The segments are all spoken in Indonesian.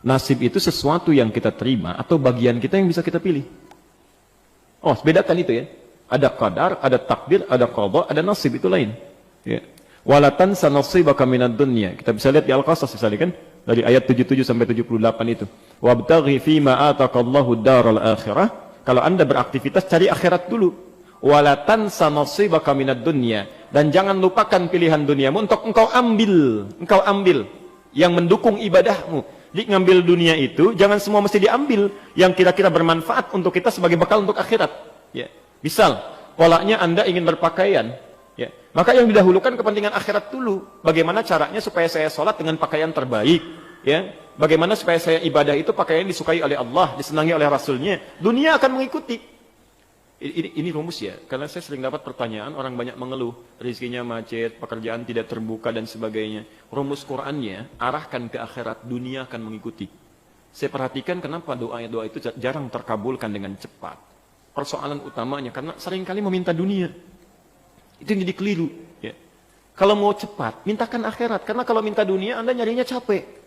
Nasib itu sesuatu yang kita terima atau bagian kita yang bisa kita pilih. Oh, bedakan itu ya. Ada qadar, ada takdir, ada qadha, ada nasib, itu lain. Ya. Wala tansa nasibaka minad dunya. Kita bisa lihat di Al-Qasas misalnya kan, dari ayat 77 sampai 78 itu. Wabtaghi fima ataqallahu daral akhirah. Kalau Anda beraktivitas cari akhirat dulu. Wala tansa nasibaka minad dunya, dan jangan lupakan pilihan duniamu untuk engkau ambil yang mendukung ibadahmu. Jadi ngambil dunia itu jangan semua mesti diambil yang kira-kira bermanfaat untuk kita sebagai bekal untuk akhirat. Ya. Misal, polanya Anda ingin berpakaian, ya. Maka yang didahulukan kepentingan akhirat dulu. Bagaimana caranya supaya saya sholat dengan pakaian terbaik, ya. Bagaimana supaya saya ibadah itu pakaian disukai oleh Allah, disenangi oleh Rasulnya. Dunia akan mengikuti. Ini rumus ya, karena saya sering dapat pertanyaan, orang banyak mengeluh, rezekinya macet, pekerjaan tidak terbuka dan sebagainya. Rumus Qur'annya, arahkan ke akhirat, dunia akan mengikuti. Saya perhatikan kenapa doa itu jarang terkabulkan dengan cepat. Persoalan utamanya, karena seringkali meminta dunia. Itu yang jadi keliru. Ya. Kalau mau cepat, mintakan akhirat, karena kalau minta dunia, Anda nyarinya capek.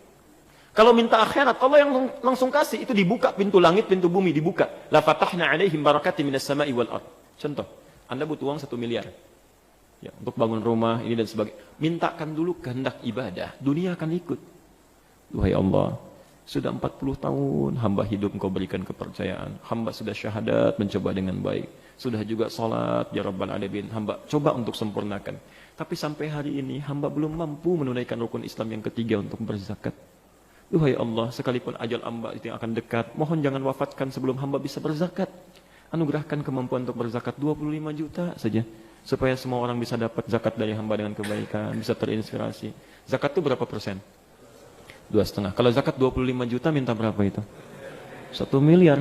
Kalau minta akhirat, Allah yang langsung kasih. Itu dibuka pintu langit, pintu bumi dibuka. La fatahna alaihim barakati minas sama'i wal ard. Contoh, Anda butuh uang 1 miliar. Ya, untuk bangun rumah, ini dan sebagainya. Mintakan dulu kehendak ibadah. Dunia akan ikut. Duhai Allah, sudah 40 tahun hamba hidup Engkau berikan kepercayaan. Hamba sudah syahadat, mencoba dengan baik. Sudah juga salat, ya Rabbal Alamin. Hamba coba untuk sempurnakan. Tapi sampai hari ini, hamba belum mampu menunaikan rukun Islam yang ketiga untuk berzakat. Duhai Allah, sekalipun ajal hamba itu yang akan dekat, mohon jangan wafatkan sebelum hamba bisa berzakat. Anugerahkan kemampuan untuk berzakat 25 juta saja, supaya semua orang bisa dapat zakat dari hamba dengan kebaikan, bisa terinspirasi. Zakat itu berapa persen? 2,5. Kalau zakat 25 juta minta berapa itu? 1 miliar.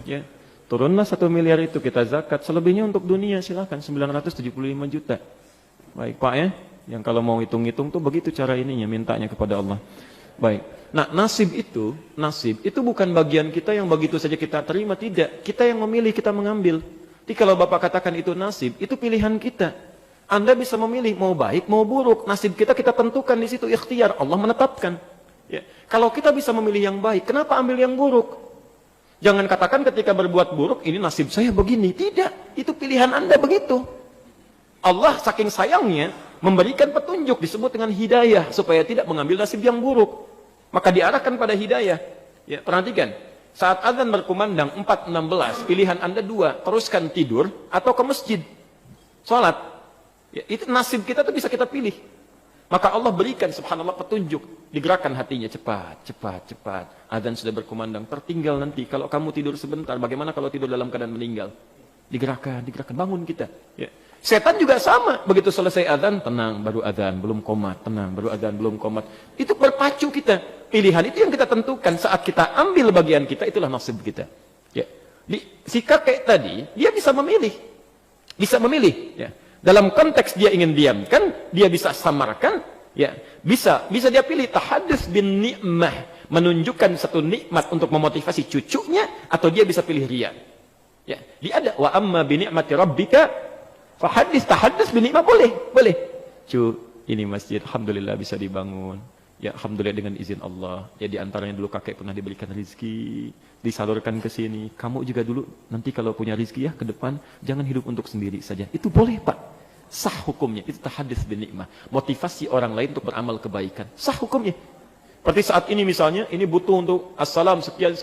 Ya. Turunlah 1 miliar itu kita zakat, selebihnya untuk dunia silakan 975 juta. Baik Pak ya, yang kalau mau hitung-hitung tuh begitu cara ininya, mintanya kepada Allah. Baik. Nah, nasib itu bukan bagian kita yang begitu saja kita terima, tidak. Kita yang memilih, kita mengambil. Jadi kalau Bapak katakan itu nasib, itu pilihan kita. Anda bisa memilih mau baik, mau buruk. Nasib kita tentukan di situ, ikhtiar Allah menetapkan. Ya. Kalau kita bisa memilih yang baik, kenapa ambil yang buruk? Jangan katakan ketika berbuat buruk, ini nasib saya begini. Tidak, itu pilihan Anda begitu. Allah saking sayangnya memberikan petunjuk, disebut dengan hidayah, supaya tidak mengambil nasib yang buruk. Maka diarahkan pada hidayah. Ya, perhatikan, saat azan berkumandang 4.16, pilihan Anda 2, teruskan tidur atau ke masjid salat. Ya, itu nasib kita tuh bisa kita pilih. Maka Allah berikan subhanallah petunjuk, digerakkan hatinya, cepat. Azan sudah berkumandang, tertinggal nanti kalau kamu tidur sebentar, bagaimana kalau tidur dalam keadaan meninggal? Digerakkan, bangun kita. Ya. Setan juga sama, begitu selesai azan, tenang, baru azan, belum komat, tenang, baru azan, belum komat. Itu berpacu kita. Pilihan itu yang kita tentukan, saat kita ambil bagian kita, itulah nasib kita. Ya. Si kakek tadi, dia bisa memilih. Ya. Dalam konteks dia ingin diamkan, dia bisa samarkan, ya. Bisa dia pilih tahadus bin ni'mah, menunjukkan satu nikmat untuk memotivasi cucunya, atau dia bisa pilih riya. Ya. Dia ada wa amma bi ni'mati rabbika tahadus bin ni'mah, boleh. Ini masjid alhamdulillah bisa dibangun. Ya alhamdulillah dengan izin Allah. Ya di antaranya dulu kakek pernah diberikan rezeki, disalurkan ke sini. Kamu juga dulu nanti kalau punya rezeki ya ke depan jangan hidup untuk sendiri saja. Itu boleh Pak. Sah hukumnya. Itu tahadus bin ni'mah. Motivasi orang lain untuk beramal kebaikan. Sah hukumnya. Seperti saat ini misalnya, ini butuh untuk assalam sekian.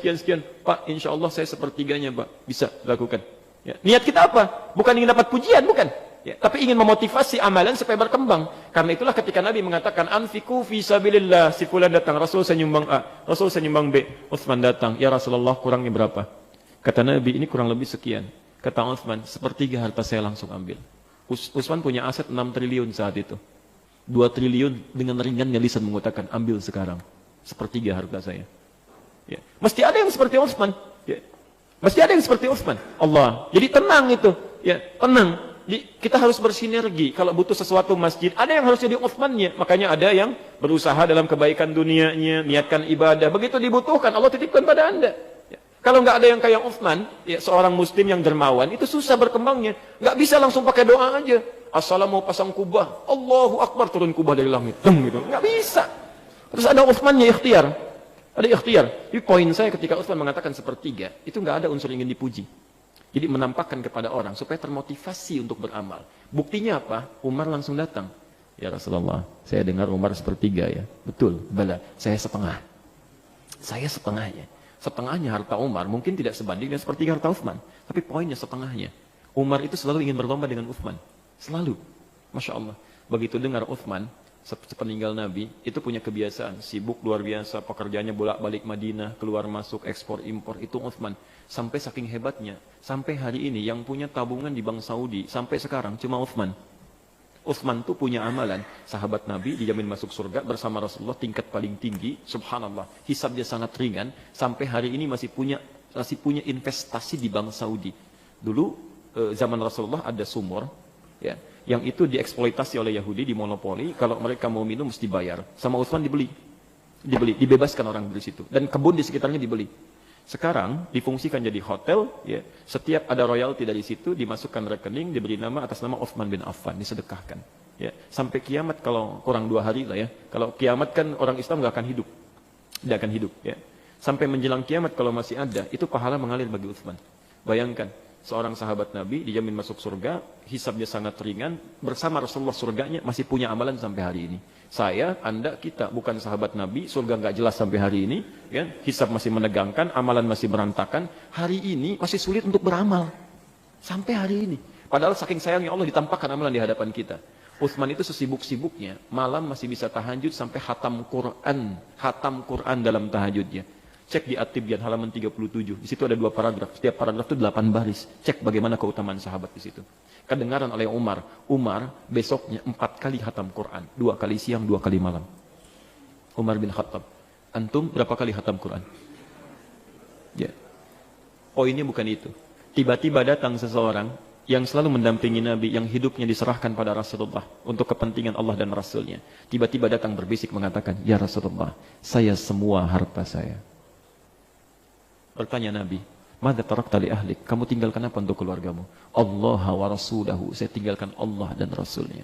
Pak, insya Allah saya sepertiganya Pak. Bisa lakukan. Ya. Niat kita apa? Bukan ingin dapat pujian, bukan. Ya. Tapi ingin memotivasi amalan supaya berkembang. Karena itulah ketika Nabi mengatakan, anfiku fi sabilillah, si fulan datang, Rasul saya nyumbang A, Rasul saya nyumbang B, Utsman datang, ya Rasulullah kurangnya berapa? Kata Nabi, ini kurang lebih sekian. Kata Utsman, 1/3 harta saya langsung ambil. Utsman punya aset 6 triliun saat itu. 2 triliun dengan ringannya lisan mengatakan, ambil sekarang. 1/3 harta saya. Ya. Mesti ada yang seperti Utsman. Ya. Mesti ada yang seperti Utsman. Allah. Jadi tenang itu. Ya, tenang. Jadi, kita harus bersinergi. Kalau butuh sesuatu masjid, ada yang harus jadi Utsmannya. Makanya ada yang berusaha dalam kebaikan dunianya, niatkan ibadah. Begitu dibutuhkan, Allah titipkan pada Anda. Ya. Kalau nggak ada yang kayak Utsman, ya, seorang muslim yang dermawan, itu susah berkembangnya. Nggak bisa langsung pakai doa aja. Assalamu mau pasang kubah, Allahu Akbar, turun kubah dari langit. Gitu. Nggak bisa. Terus ada Utsmannya ikhtiar. Ada ikhtiar. Tapi poin saya ketika Utsman mengatakan sepertiga, itu nggak ada unsur ingin dipuji. Jadi menampakkan kepada orang supaya termotivasi untuk beramal. Buktinya apa? Umar langsung datang. Ya Rasulullah, saya dengar Umar sepertiga ya. Betul, bala, saya setengah. Saya setengahnya. Setengahnya harta Umar mungkin tidak sebanding dengan sepertiga harta Utsman. Tapi poinnya setengahnya. Umar itu selalu ingin berlomba dengan Utsman. Selalu. Masya Allah. Begitu dengar Utsman, sepeninggal Nabi, itu punya kebiasaan, sibuk luar biasa, pekerjaannya bolak-balik Madinah, keluar masuk, ekspor impor, itu Utsman. Sampai saking hebatnya, sampai hari ini yang punya tabungan di Bank Saudi, sampai sekarang cuma Utsman. Utsman tuh punya amalan, sahabat Nabi dijamin masuk surga bersama Rasulullah tingkat paling tinggi, subhanallah, hisabnya sangat ringan, sampai hari ini masih punya investasi di Bank Saudi. Dulu zaman Rasulullah ada sumur, ya, yang itu dieksploitasi oleh Yahudi, dimonopoli, kalau mereka mau minum mesti bayar. Sama Utsman dibeli, dibebaskan orang dari situ. Dan kebun di sekitarnya dibeli. Sekarang difungsikan jadi hotel, ya. Setiap ada royalti dari situ dimasukkan rekening, diberi nama atas nama Utsman bin Affan, disedekahkan. Ya. Sampai kiamat, kalau kurang 2 hari lah ya. Kalau kiamat kan orang Islam nggak akan hidup, tidak akan hidup. Ya. Sampai menjelang kiamat kalau masih ada, itu pahala mengalir bagi Utsman. Bayangkan. Seorang sahabat Nabi dijamin masuk surga, hisabnya sangat ringan, bersama Rasulullah surganya masih punya amalan sampai hari ini. Saya, Anda, kita bukan sahabat Nabi, surga nggak jelas sampai hari ini, ya, hisab masih menegangkan, amalan masih berantakan, hari ini masih sulit untuk beramal. Sampai hari ini. Padahal saking sayangnya Allah ditampakkan amalan di hadapan kita. Utsman itu sesibuk-sibuknya, malam masih bisa tahajud sampai hatam Quran dalam tahajudnya. Cek di At-Tibyan halaman 37. Di situ ada 2 paragraf. Setiap paragraf itu 8 baris. Cek bagaimana keutamaan sahabat di situ. Kedengaran oleh Umar. Umar besoknya 4 kali khatam Quran. 2 kali siang, 2 kali malam. Umar bin Khattab. Antum berapa kali khatam Quran? Ya. Poinnya bukan itu. Tiba-tiba datang seseorang yang selalu mendampingi Nabi, yang hidupnya diserahkan pada Rasulullah untuk kepentingan Allah dan Rasulnya. Tiba-tiba datang berbisik mengatakan, ya Rasulullah, saya semua harta saya. Bertanya Nabi, "Madza tarakta li ahlik?" Kamu tinggalkan apa untuk keluargamu? Allah wa rasulahu, saya tinggalkan Allah dan Rasulnya.